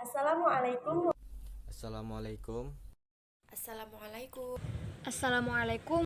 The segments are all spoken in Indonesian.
Assalamualaikum. Assalamualaikum. Assalamualaikum. Assalamualaikum.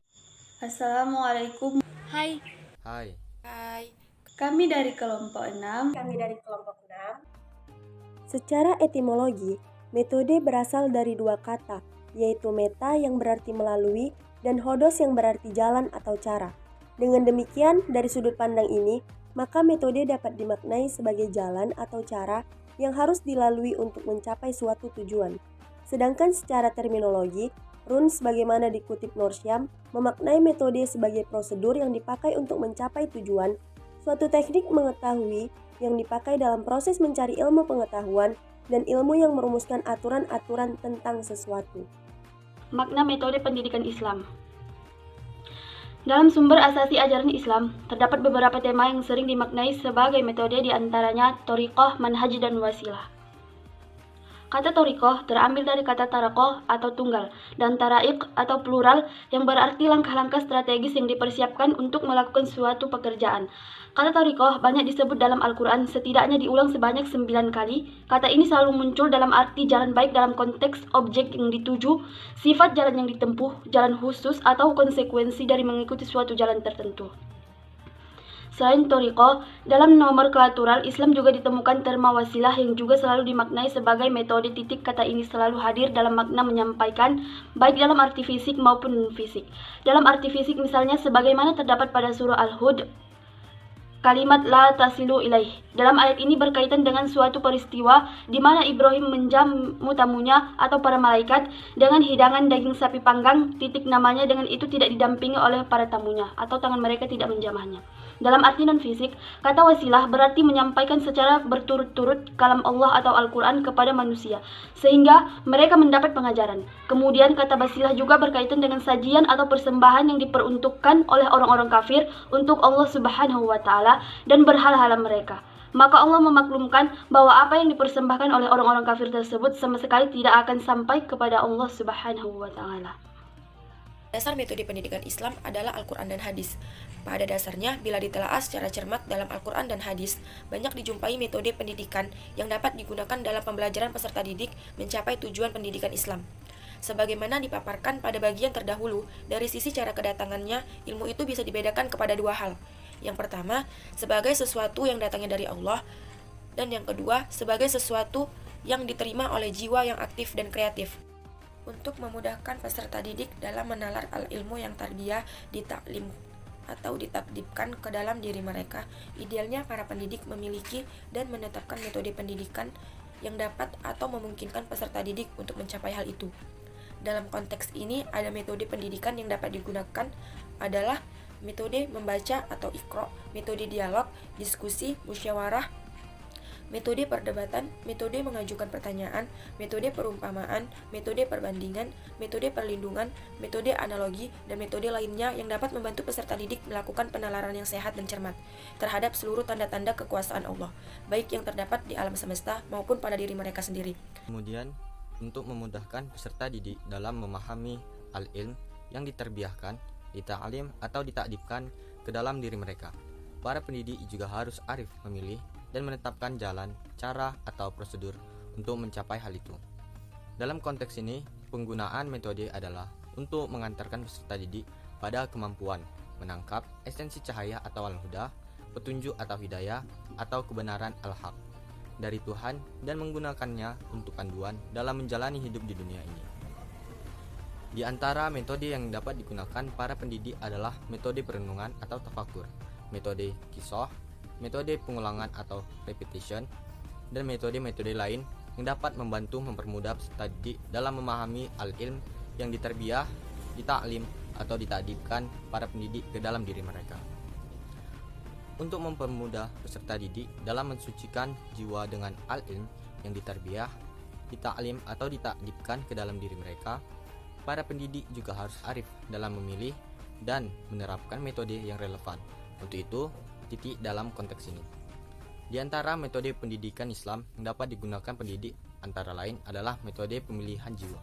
Assalamualaikum. Hai. Hai. Hai. Kami dari kelompok 6. Kami dari kelompok 6. Secara etimologi, metode berasal dari dua kata, yaitu meta yang berarti melalui dan hodos yang berarti jalan atau cara. Dengan demikian, dari sudut pandang ini, maka metode dapat dimaknai sebagai jalan atau cara yang harus dilalui untuk mencapai suatu tujuan. Sedangkan secara terminologi, Run sebagaimana dikutip Norsyam memaknai metode sebagai prosedur yang dipakai untuk mencapai tujuan, suatu teknik mengetahui yang dipakai dalam proses mencari ilmu pengetahuan dan ilmu yang merumuskan aturan-aturan tentang sesuatu. Makna metode pendidikan Islam. Dalam sumber asasi ajaran Islam, terdapat beberapa tema yang sering dimaknai sebagai metode, di antaranya thoriqah, manhaj, dan wasilah. Kata thoriqah terambil dari kata tarakoh atau tunggal, dan taraik atau plural yang berarti langkah-langkah strategis yang dipersiapkan untuk melakukan suatu pekerjaan. Kata thoriqah banyak disebut dalam Al-Quran, setidaknya diulang sebanyak 9 kali. Kata ini selalu muncul dalam arti jalan baik dalam konteks objek yang dituju, sifat jalan yang ditempuh, jalan khusus, atau konsekuensi dari mengikuti suatu jalan tertentu. Selain thoriqah, dalam nomenklatura Islam juga ditemukan terma wasilah yang juga selalu dimaknai sebagai metode. Kata ini selalu hadir dalam makna menyampaikan, baik dalam arti fisik maupun non-fisik. Dalam arti fisik misalnya sebagaimana terdapat pada surah Al-Hud, kalimat la tasilu ilaih. Dalam ayat ini berkaitan dengan suatu peristiwa di mana Ibrahim menjamu tamunya atau para malaikat dengan hidangan daging sapi panggang, namanya dengan itu tidak didampingi oleh para tamunya atau tangan mereka tidak menjamahnya. Dalam arti non-fisik, kata wasilah berarti menyampaikan secara berturut-turut kalam Allah atau Al-Quran kepada manusia, sehingga mereka mendapat pengajaran. Kemudian kata wasilah juga berkaitan dengan sajian atau persembahan yang diperuntukkan oleh orang-orang kafir untuk Allah Subhanahu wa Ta'ala dan berhala-hala mereka. Maka Allah memaklumkan bahwa apa yang dipersembahkan oleh orang-orang kafir tersebut sama sekali tidak akan sampai kepada Allah Subhanahu wa Ta'ala. Dasar metode pendidikan Islam adalah Al-Quran dan Hadis. Pada dasarnya, bila ditelaah secara cermat dalam Al-Quran dan Hadis, banyak dijumpai metode pendidikan yang dapat digunakan dalam pembelajaran peserta didik mencapai tujuan pendidikan Islam. Sebagaimana dipaparkan pada bagian terdahulu, dari sisi cara kedatangannya, ilmu itu bisa dibedakan kepada dua hal. Yang pertama, sebagai sesuatu yang datangnya dari Allah, dan yang kedua, sebagai sesuatu yang diterima oleh jiwa yang aktif dan kreatif. Untuk memudahkan peserta didik dalam menalar al-ilmu yang tarbiyah ditaklim atau ditakdibkan ke dalam diri mereka, idealnya para pendidik memiliki dan menetapkan metode pendidikan yang dapat atau memungkinkan peserta didik untuk mencapai hal itu. Dalam konteks ini, ada metode pendidikan yang dapat digunakan adalah metode membaca atau iqra, metode dialog, diskusi, musyawarah, metode perdebatan, metode mengajukan pertanyaan, metode perumpamaan, metode perbandingan, metode perlindungan, metode analogi, dan metode lainnya yang dapat membantu peserta didik melakukan penalaran yang sehat dan cermat terhadap seluruh tanda-tanda kekuasaan Allah, baik yang terdapat di alam semesta maupun pada diri mereka sendiri. Kemudian, untuk memudahkan peserta didik dalam memahami al-ilm yang diterbiahkan, dita'lim atau ditakdibkan ke dalam diri mereka, para pendidik juga harus arif memilih dan menetapkan jalan, cara, atau prosedur untuk mencapai hal itu. Dalam konteks ini, penggunaan metode adalah untuk mengantarkan peserta didik pada kemampuan menangkap esensi cahaya atau al-huda, petunjuk atau hidayah, atau kebenaran al-haq dari Tuhan dan menggunakannya untuk panduan dalam menjalani hidup di dunia ini. Di antara metode yang dapat digunakan para pendidik adalah metode perenungan atau tafakur, metode kisah, metode pengulangan atau repetition, dan metode-metode lain yang dapat membantu mempermudah peserta didik dalam memahami al-ilm yang diterbiah, ditaklim, atau ditakdibkan para pendidik ke dalam diri mereka. Untuk mempermudah peserta didik dalam mensucikan jiwa dengan al-ilm yang diterbiah, ditaklim, atau ditakdibkan ke dalam diri mereka, para pendidik juga harus arif dalam memilih dan menerapkan metode yang relevan. Untuk itu, titik dalam konteks ini. Di antara metode pendidikan Islam yang dapat digunakan pendidik antara lain adalah metode pemilihan jiwa,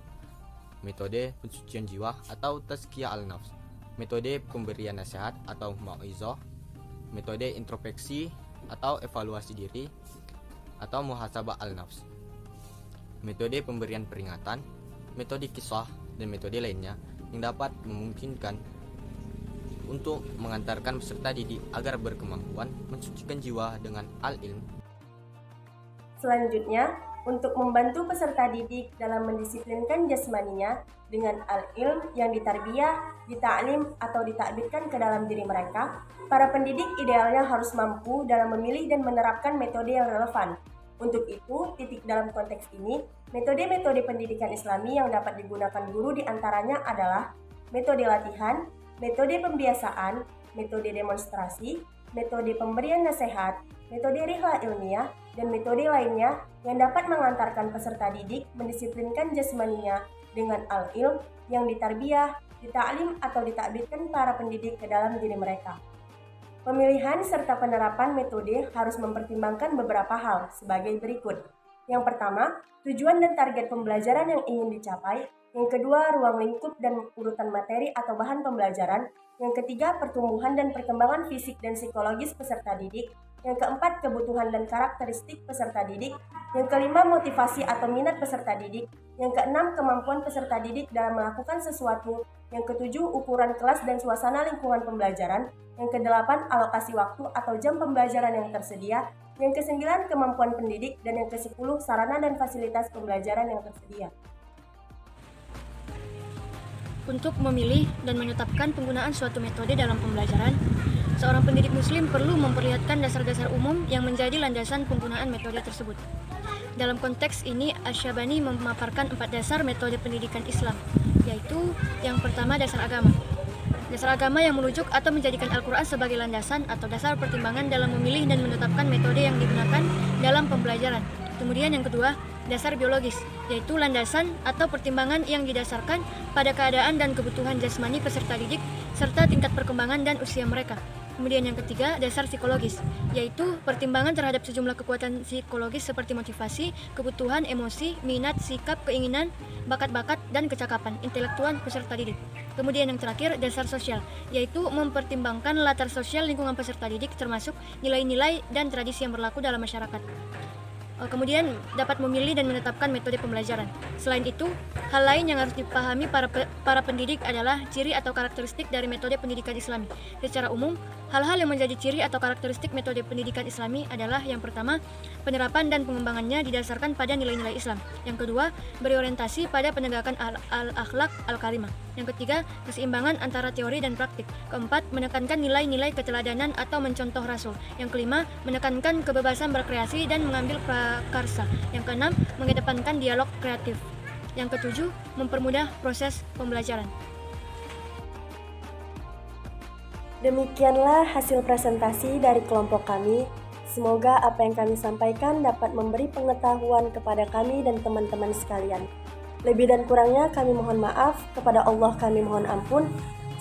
metode pensucian jiwa atau tazkiyah al-nafs, metode pemberian nasihat atau mau'izah, metode introspeksi atau evaluasi diri atau muhasabah al-nafs. metode pemberian peringatan, metode kisah, dan metode lainnya yang dapat memungkinkan untuk mengantarkan peserta didik agar berkemampuan mensucikan jiwa dengan al-ilm. Selanjutnya, untuk membantu peserta didik dalam mendisiplinkan jasmaninya dengan al-ilm yang ditarbiyah, dita'lim, atau ditakbitkan ke dalam diri mereka, para pendidik idealnya harus mampu dalam memilih dan menerapkan metode yang relevan. Untuk itu, dalam konteks ini, metode-metode pendidikan Islami yang dapat digunakan guru diantaranya adalah metode latihan, metode pembiasaan, metode demonstrasi, metode pemberian nasihat, metode rihlah ilmiah, dan metode lainnya yang dapat mengantarkan peserta didik mendisiplinkan jasmaninya dengan al-ilm yang ditarbiyah, dita'lim, atau ditakbitkan para pendidik ke dalam diri mereka. Pemilihan serta penerapan metode harus mempertimbangkan beberapa hal sebagai berikut. Yang pertama, tujuan dan target pembelajaran yang ingin dicapai. Yang kedua, ruang lingkup dan urutan materi atau bahan pembelajaran. Yang ketiga, pertumbuhan dan perkembangan fisik dan psikologis peserta didik. Yang keempat, kebutuhan dan karakteristik peserta didik. Yang kelima, motivasi atau minat peserta didik. Yang keenam, kemampuan peserta didik dalam melakukan sesuatu. Yang ketujuh, ukuran kelas dan suasana lingkungan pembelajaran. Yang kedelapan, alokasi waktu atau jam pembelajaran yang tersedia. Yang kesembilan, kemampuan pendidik. Dan yang kesepuluh, sarana dan fasilitas pembelajaran yang tersedia. Untuk memilih dan menetapkan penggunaan suatu metode dalam pembelajaran, seorang pendidik muslim perlu memperlihatkan dasar-dasar umum yang menjadi landasan penggunaan metode tersebut. Dalam konteks ini, Asy-Syabani memaparkan 4 dasar metode pendidikan Islam, yaitu yang pertama dasar agama. Dasar agama yang merujuk atau menjadikan Al-Quran sebagai landasan atau dasar pertimbangan dalam memilih dan menetapkan metode yang digunakan dalam pembelajaran. Kemudian yang kedua, dasar biologis, yaitu landasan atau pertimbangan yang didasarkan pada keadaan dan kebutuhan jasmani peserta didik serta tingkat perkembangan dan usia mereka. Kemudian yang ketiga, dasar psikologis, yaitu pertimbangan terhadap sejumlah kekuatan psikologis seperti motivasi, kebutuhan, emosi, minat, sikap, keinginan, bakat-bakat, dan kecakapan intelektual peserta didik. Kemudian yang terakhir, dasar sosial, yaitu mempertimbangkan latar sosial lingkungan peserta didik termasuk nilai-nilai dan tradisi yang berlaku dalam masyarakat. Kemudian dapat memilih dan menetapkan metode pembelajaran. Selain itu, hal lain yang harus dipahami para pendidik adalah ciri atau karakteristik dari metode pendidikan Islami. Secara umum, hal-hal yang menjadi ciri atau karakteristik metode pendidikan Islami adalah yang pertama, penerapan dan pengembangannya didasarkan pada nilai-nilai Islam. Yang kedua, berorientasi pada penegakan al-akhlak al-karimah. Yang ketiga, keseimbangan antara teori dan praktik. Keempat, menekankan nilai-nilai keteladanan atau mencontoh Rasul. Yang kelima, menekankan kebebasan berkreasi dan mengambil prakarsa. Yang keenam, mengedepankan dialog kreatif. Yang ketujuh, mempermudah proses pembelajaran. Demikianlah hasil presentasi dari kelompok kami. Semoga apa yang kami sampaikan dapat memberi pengetahuan kepada kami dan teman-teman sekalian. Lebih dan kurangnya kami mohon maaf, kepada Allah kami mohon ampun.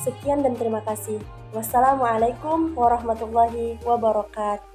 Sekian dan terima kasih. Wassalamualaikum warahmatullahi wabarakatuh.